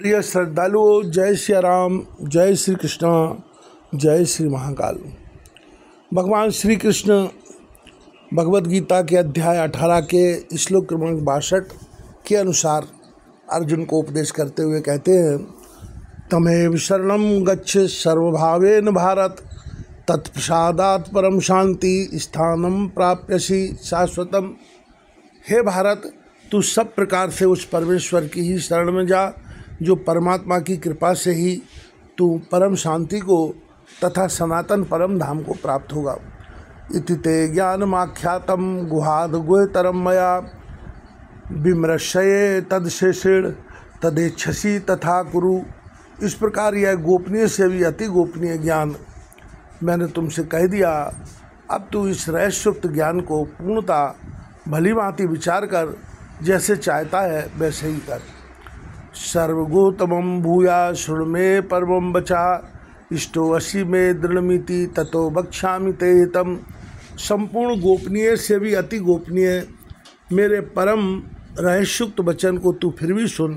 प्रिय श्रद्धालुओं, जय श्री राम, जय श्री कृष्ण, जय श्री महाकाल। भगवान श्री कृष्ण भगवद गीता के अध्याय 18 के श्लोक क्रमांक 62 के अनुसार अर्जुन को उपदेश करते हुए कहते हैं, तमेव शरणं गच्छ सर्वभावेन भारत, तत्प्रसादात् परम शांति स्थानम प्राप्यसि शाश्वतम। हे भारत, तू सब प्रकार से उस परमेश्वर की ही शरण में जा जो परमात्मा की कृपा से ही तू परम शांति को तथा सनातन परम धाम को प्राप्त होगा। इति ते ज्ञानमाख्यातं गुहाद गुह्यतरं मया, विमृशये तदशेषेण तदेच्छसि तथा कुरु। इस प्रकार यह गोपनीय से भी अति गोपनीय ज्ञान मैंने तुमसे कह दिया। अब तू इस रहस्योक्त ज्ञान को पूर्णता भली भांति विचार कर, जैसे चाहता है वैसे ही कर। सर्वगोतमं भूया शृणु मे परमं वचा, इष्टो असी में दृढ़मिति ततो वक्ष्यामि ते हितम्। संपूर्ण गोपनीय से भी अति गोपनीय मेरे परम रहस्युक्त वचन को तू फिर भी सुन।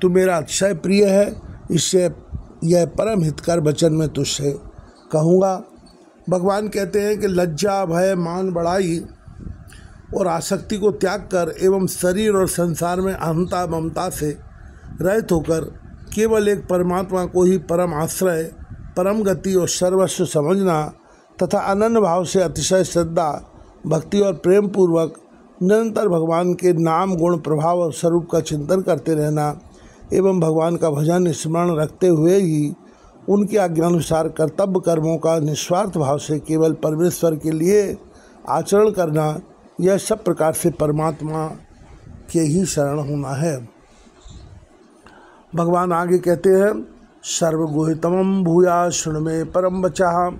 तू मेरा अतिशय प्रिय है, इससे यह परम हितकर वचन मैं तुझसे कहूँगा। भगवान कहते हैं कि लज्जा, भय, मान बढ़ाई और आसक्ति को त्याग कर एवं शरीर और संसार में अहंता ममता से रहित होकर केवल एक परमात्मा को ही परम आश्रय, परम गति और सर्वस्व समझना तथा अनन्य भाव से अतिशय श्रद्धा, भक्ति और प्रेम पूर्वक निरंतर भगवान के नाम, गुण, प्रभाव और स्वरूप का चिंतन करते रहना एवं भगवान का भजन स्मरण रखते हुए ही उनके आज्ञानुसार कर्तव्य कर्मों का निस्वार्थ भाव से केवल परमेश्वर के लिए आचरण करना, यह सब प्रकार से परमात्मा के ही शरण होना है। भगवान आगे कहते हैं, सर्वगुहितमं भूया शृणु मे परम वचः,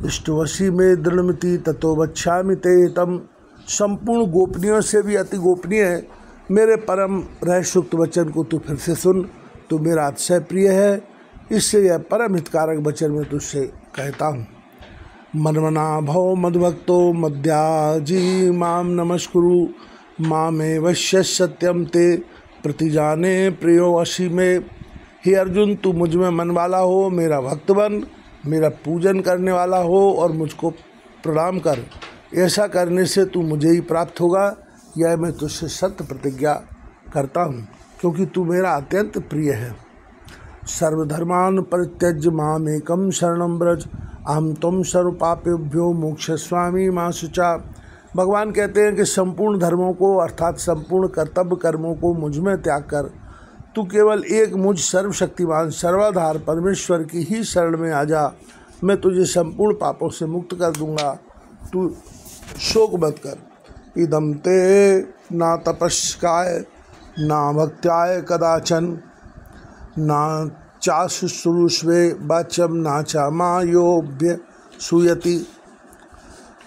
इष्टवसी में दृढ़मिति ततो वक्ष्यामि ते हितम्। संपूर्ण गोपनीयों से भी अति गोपनीय मेरे परम रहस्युक्त वचन को तू फिर से सुन। तू मेरा अतिशय प्रिय है, इससे यह परम हितकारक वचन मैं तुझसे कहता हूँ। मन्मना भव मद्भक्तो मद्याजी माम नमस्कुरु, मामे वश्य सत्यम ते प्रतिजाने प्रियो असी में। हे अर्जुन, तू मुझ में मन वाला हो, मेरा भक्त बन, मेरा पूजन करने वाला हो और मुझको प्रणाम कर। ऐसा करने से तू मुझे ही प्राप्त होगा, यह मैं तुझसे सत्य प्रतिज्ञा करता हूँ, क्योंकि तू मेरा अत्यंत प्रिय है। सर्वधर्मान् परित्यज्य मामेकं शरणं व्रज, अहं त्वं सर्वपापेभ्यो मोक्षयिष्यामि मा शुचा। भगवान कहते हैं कि संपूर्ण धर्मों को अर्थात संपूर्ण कर्तव्य कर्मों को मुझ में त्याग कर तू केवल एक मुझ सर्वशक्तिमान सर्वाधार परमेश्वर की ही शरण में आ जा। मैं तुझे संपूर्ण पापों से मुक्त कर दूंगा, तू शोक मत कर। इदं ते ना तपस्काय ना भक्त्याय कदाचन, ना चाशुश्रूष्वे वाच्यम ना चा मायोभ्य सूयति।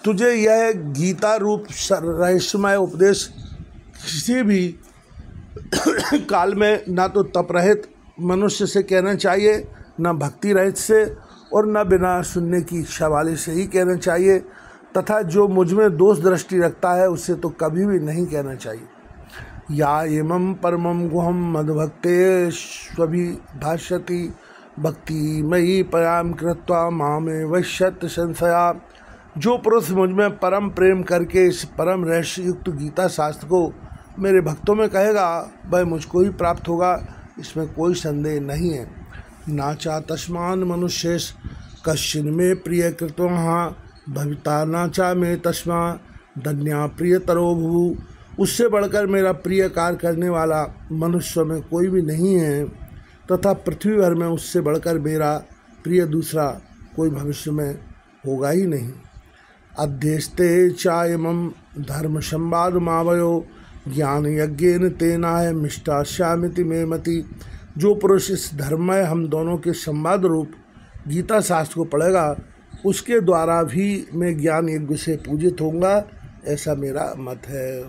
तुझे यह गीता रूप रहस्यमय उपदेश किसी भी काल में ना तो तप रहित मनुष्य से कहना चाहिए, ना भक्ति रहित से और न बिना सुनने की इच्छा वाले से ही कहना चाहिए, तथा जो मुझ में दोष दृष्टि रखता है उससे तो कभी भी नहीं कहना चाहिए। या इमं परमं गुहं मद्भक्ते स्वभिभाषति, भक्ति मयि पराम कृत्वा मामे वश्यत संशया। जो पुरुष मुझ में परम प्रेम करके इस परम रहस्य युक्त गीता शास्त्र को मेरे भक्तों में कहेगा, वह मुझको ही प्राप्त होगा, इसमें कोई संदेह नहीं है। नाचा तस्मान मनुष्येश कश्चिन में प्रिय कृतवः, भविता नाचा में तस्मा धन्या प्रियतरो भुवु। उससे बढ़कर मेरा प्रिय कार्य करने वाला मनुष्य में कोई भी नहीं है, तथा पृथ्वी भर में उससे बढ़कर मेरा प्रिय दूसरा कोई भविष्य में होगा ही नहीं। अध्यस्ते चायमं धर्म संवाद मावयो, ज्ञान यज्ञेन तेनाय मिष्टास्यामिति मे मति। जो पुरुष इस धर्ममय हम दोनों के संवाद रूप गीता शास्त्र को पढ़ेगा, उसके द्वारा भी मैं ज्ञान यज्ञ से पूजित होऊंगा, ऐसा मेरा मत है।